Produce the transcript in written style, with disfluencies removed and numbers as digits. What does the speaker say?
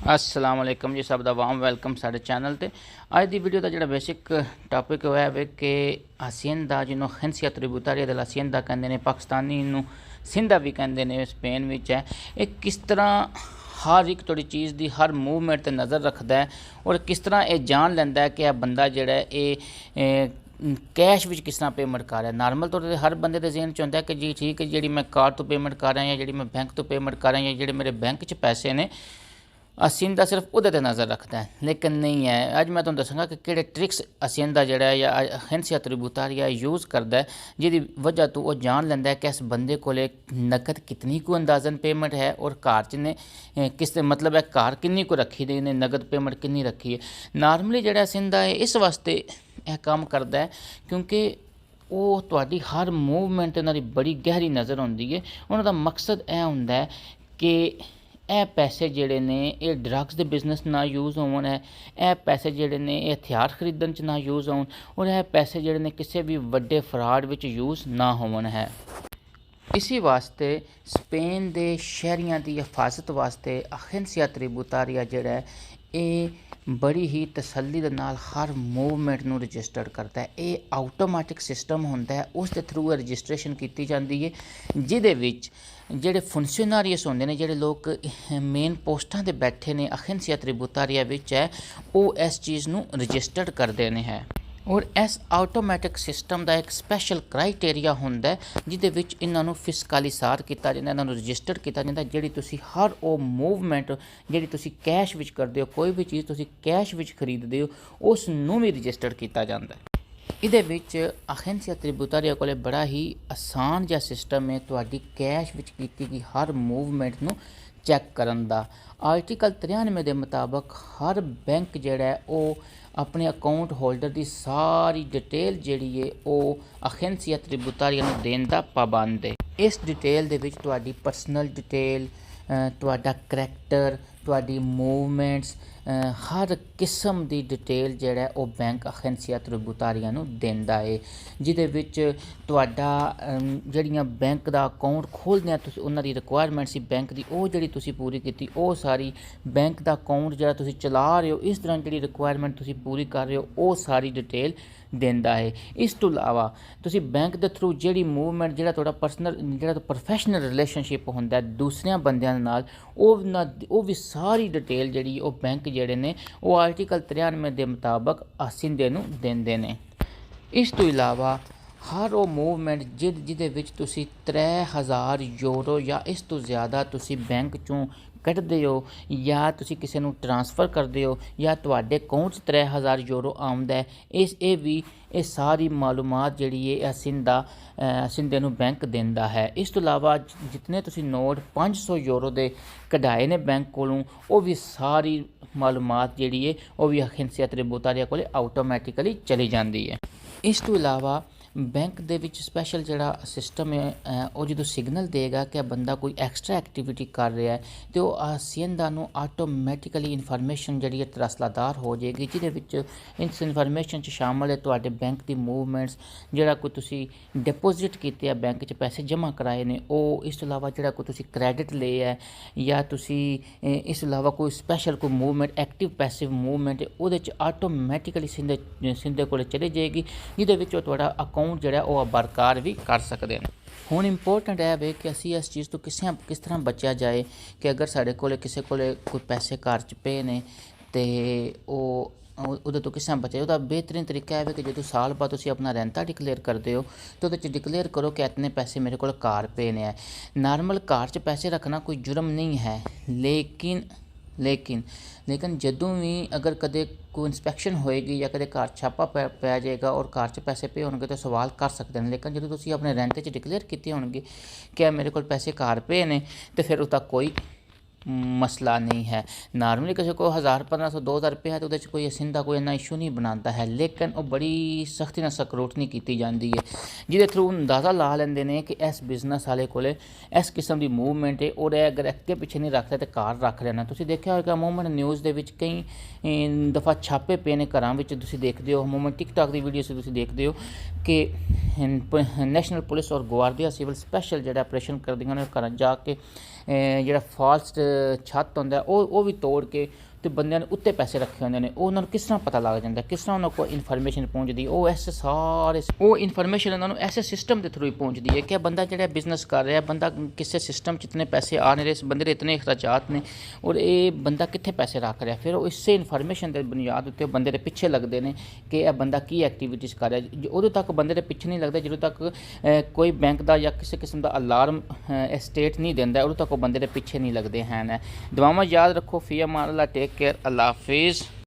अस्सलाम वालेकुम जी, सब दा वाम वेलकम साडे चैनल ते। अज दी वीडियो का जो बेसिक टॉपिक है कि हसींदा जिन्होंने खिंसिया त्रिबुतारिया दल हसींदा कहते हैं, पाकिस्तानी नूं सिंधा भी कहते हैं, स्पेन में है। ये किस तरह हर एक थोड़ी चीज़ की हर मूवमेंट पर नज़र रखता है और किस तरह ये जान लेंदा है कि यह बंदा जोड़ा ये कैश विच किस तरह पेमेंट कर रहा है। नॉर्मल तौर पर हर बंदे के जहन च होंदा है कि जी ठीक है, जी मैं कार्ड तो पेमेंट कर रहा या जी मैं बैंक तो पेमेंट कर रहा या जो मेरे बैंक च पैसे ने हसींदा सिर्फ उहदे ते नज़र रखता है, लेकिन नहीं है। अज मैं तुहानूं दसांगा कि किहड़े ट्रिक्स हसींदा जिहड़ा है या खिंसिया त्रिबुतारिया यूज़ करता है, जिहदी वजह तो वह जान लैंदा है कि इस बंदे कोले नकद कितनी को अंदाज़न पेमेंट है और घर च ने किस मतलब है घर किन्नी को रखी दी ने नकद पेमेंट किन्नी रखी है। नॉर्मली जिहड़ा हसींदा है इस वास्ते यह काम करता है क्योंकि वो तुहाडी हर मूवमेंट उन्हां दी बड़ी गहरी नज़र होंदी है। उन्हां दा मकसद यह हुंदा है कि ਇਹ पैसे ਜਿਹੜੇ ਨੇ ਇਹ ਡਰੱਗਸ ਦੇ ਬਿਜ਼ਨਸ ਨਾ ਯੂਜ਼ ਹੋਣ ਹੈ, ਇਹ ਪੈਸੇ ਜਿਹੜੇ ਨੇ ਇਹ ਹਥਿਆਰ ਖਰੀਦਣ 'ਚ ਨਾ ਯੂਜ਼ ਹੋਣ ਔਰ ਇਹ ਪੈਸੇ ਜਿਹੜੇ ਨੇ ਕਿਸੇ ਵੀ ਵੱਡੇ ਫਰਾਡ ਵਿੱਚ ਯੂਜ਼ ਨਾ ਹੋਣ ਹੈ। इसी वास्ते स्पेन के शहरियों की हिफाजत वास्ते खिंसिया त्रिबुतारिया जिहड़ा है ये बड़ी ही तसल्ली दे नाल हर मूवमेंट नूं रजिस्टर्ड करता है। ये आटोमैटिक सिस्टम होंदा है, उस दे थ्रू रजिस्ट्रेशन की जाती है, जिहदे विच जिहड़े फंक्शनरीस होंदे ने, जिहड़े लोग मेन पोस्टां ते बैठे ने खिंसिया त्रिबुतारिया विच है, वो इस चीज़ नूं रजिस्टर्ड करदे ने है। और इस आटोमैटिक सिस्टम का एक स्पैशल क्राइटेरिया होंदा है जिहदे विच इन्हां नूं फिस्कालिसार किया जाता, इन्हां नूं रजिस्टर्ड किया जाता। जिहड़ी तुसीं हर वो मूवमेंट जिहड़ी तुसीं कैश विच करदे हो, कोई भी चीज़ तुसीं कैश विच खरीददे हो, उस नूं भी रजिस्टर्ड किया जाता है। इहदे विच खिंसिया त्रिबुतारिया कोले बड़ा ही आसान जिहा सिस्टम है तुहाडी कैश विच कीती गई हर मूवमेंट नूं चैक करन दा। आर्टिकल 93 के मुताबक हर बैंक जिहड़ा है वो अपने अकाउंट होल्डर की सारी डिटेल जिहड़ी है वो खिंसिया त्रिबुतारिया नूं देण दा पाबंद है। इस डिटेल दे विच तुहाडी पर्सनल डिटेल, तुहाडा करैक्टर, तुहाडी मूवमेंट्स, हर किस्म की डिटेल जिहड़ा है वो बैंक खिंसिया त्रिबुतारिया नूं देंदा है। जिहदे विच तुहाडा जिहड़ियां बैंक दा अकाउंट खोलदे तुसीं उन्हां दी रिक्वायरमेंट सी बैंक दी, वो जिहड़ी तुसीं पूरी कीती, वो सारी बैंक दा अकाउंट जिहड़ा तुसीं चला रहे हो इस दौरान जिहड़ी रिक्वायरमेंट तुसीं पूरी कर रहे हो, वो सारी डिटेल देंदा है। इस तो इलावा तुसीं बैंक के थ्रू जिहड़ी मूवमेंट जिहड़ा तुहाडा पर्सनल जिहड़ा प्रोफैशनल रिलेशनशिप होंदा है दूसरियां बंदियां दे नाल, वो भी सारी डिटेल जिहड़ी वो बैंक जिहड़े ने वो आर्टिकल 93 के मुताबक हसींदे नूं देंदे ने। इस तो इलावा हर वो मूवमेंट जिहदे विच तुसीं 3000 यूरो या इस तो ज़्यादा तुसीं बैंक चों कढ़दे हो या तुसीं किसी नूं ट्रांसफर करदे हो या तुहाडे अकाउंट 3000 यूरो आउंदा है, ये सारी मालूमात जिहड़ी है हसींदे नूं बैंक देंदा है। इस तो इलावा जितने तुसीं नोट 500 यूरो दे कढाए ने बैंक कोलों, वो भी सारी मालूमात जिहड़ी है वो भी खिंसिया त्रिबुतारिया कोले आटोमैटिकली चली जाती है। इस तो इलावा बैंक दे विच स्पैशल जिहड़ा सिस्टम है वो जो सिग्नल देगा कि बंदा कोई एक्सट्रा एक्टिविटी कर रहा है तो हसींदा नूं आटोमैटिकली इन्फॉर्मेशन जिहड़ी है तरसलादार हो जाएगी, जिहदे विच इस इन्फॉर्मेशन च शामिल है तुहाडे बैंक की मूवमेंट्स, जिहड़ा कोई तुसीं डिपोजिट कीते बैंक च पैसे जमा कराए ने वो, इस तो इलावा जिहड़ा कोई तुसीं क्रेडिट ले है या तुसीं इस अलावा कोई स्पैशल कोई मूवमेंट एक्टिव पैसिव मूवमेंट है उहदे च आटोमैटिकली सिंधे कोले चली जाएगी, जिहदे विच तुहाडा अकाउंट जिहड़ा वो बरकरार भी कर सकते हैं। हुण इंपोर्टेंट है कि असी इस चीज़ तो किस तरह बचा जाए कि अगर साढ़े कोले किसी कोले कोई पैसे घर च पे ने तो उहदे तो किस तरह बचे। उसका बेहतरीन तरीका है कि जो साल बाद तुसीं अपना रेंता डिकलेयर करते हो तो उहदे च डिकलेयर करो कि इतने पैसे मेरे को घर पे ने है। नॉर्मल घर च पैसे रखना कोई जुर्म नहीं है, लेकिन जदों भी अगर कदे कोई इंस्पैक्शन होएगी या कदे घर छापा पै जाएगा और घर च पैसे पे होंगे तो सवाल कर सकते हैं। लेकिन जो तुसीं अपने रेंट च डिकलेयर किए होंगे कि मेरे को पैसे घर पे ने तो फिर उसका कोई मसला नहीं है। नॉर्मली किसी को 1000 1500 2000 रुपये है तो उहदे कोई हसींदा कोई इन्ना इशू नहीं बनाता है, लेकिन वो बड़ी सख्ती नाल स्क्रूटनी की जाती है, जिहदे थ्रू अंदाज़ा ला लेंदे ने कि इस बिजनेस वाले कोले इस किस्म की मूवमेंट है और अगर अगे पिछे नहीं रखता तो घर रख लेना। तुसीं देखिया होगा मूवमेंट न्यूज़ दे विच कई दफ़ा छापे पे ने घरां विच, तुसीं देखदे हो मूवमेंट टिकटॉक की वीडियो से तुसीं देखदे हो कि नेशनल पुलिस और गवारदिया सिविल स्पैशल जिहड़ा ऑपरेशन करदियां ने घरां जाके ਜਿਹੜਾ ਫਾਲਸ ਛੱਤ ਹੁੰਦਾ ਉਹ ਵੀ ਤੋੜ ਕੇ ਤੇ ਬੰਦਿਆਂ ਨੇ ਉੱਤੇ ਪੈਸੇ ਰੱਖੇ ਹੁੰਦੇ ਨੇ, ਉਹ ਉਹਨਾਂ ਨੂੰ ਕਿਸ ਤਰ੍ਹਾਂ ਪਤਾ ਲੱਗ ਜਾਂਦਾ, ਕਿਸ ਤਰ੍ਹਾਂ ਉਹਨਾਂ ਕੋਲ ਇਨਫੋਰਮੇਸ਼ਨ ਪਹੁੰਚਦੀ, ਉਹ ਐਸੇ ਸਾਰੇ ਉਹ ਇਨਫੋਰਮੇਸ਼ਨ ਉਹਨਾਂ ਨੂੰ ਐਸੇ ਸਿਸਟਮ ਦੇ ਥਰੂ ਹੀ ਪਹੁੰਚਦੀ ਹੈ ਕਿ ਬੰਦਾ ਜਿਹੜਾ ਬਿਜ਼ਨਸ ਕਰ ਰਿਹਾ, ਬੰਦਾ ਕਿਸੇ ਸਿਸਟਮ 'ਚ ਇਤਨੇ ਪੈਸੇ ਆ ਨਹੀਂ ਰਹੇ, ਇਸ ਬੰਦੇ ਦੇ ਇਤਨੇ ਅਖਰਾਜਾਤ ਨੇ ਔਰ ਇਹ ਬੰਦਾ ਕਿੱਥੇ ਪੈਸੇ ਰੱਖ ਰਿਹਾ। ਫਿਰ ਉਹ ਇਸੇ ਇਨਫੋਰਮੇਸ਼ਨ ਦੇ ਬੁਨਿਆਦ ਉੱਤੇ ਬੰਦੇ ਦੇ ਪਿੱਛੇ ਲੱਗਦੇ ਨੇ ਕਿ ਇਹ ਬੰਦਾ ਕੀ ਐਕਟੀਵਿਟੀਜ਼ ਕਰ ਰਿਹਾ। ਉਦੋਂ ਤੱਕ ਬੰਦੇ ਦੇ ਪਿੱਛੇ ਨਹੀਂ ਲੱਗਦਾ ਜਦੋਂ ਤੱਕ ਕੋਈ ਬੈਂਕ ਦਾ ਜਾਂ ਕਿਸੇ ਕਿਸਮ ਦਾ ਅਲਾਰਮ ਸਟੇਟ ਨਹੀਂ ਦਿੰਦਾ, ਉਦੋਂ ਤੱਕ ਉਹ ਬੰਦੇ ਦੇ ਪਿੱਛੇ ਨਹੀਂ ਲੱਗਦੇ ਹਨ। ਦੁਆਵਾਂ ਯਾਦ ਰੱਖੋ। ਫੀ ਅਮਾਨ ਅੱਲਾਹ, ਟੇਕ केयर, अल्लाह हाफिज़।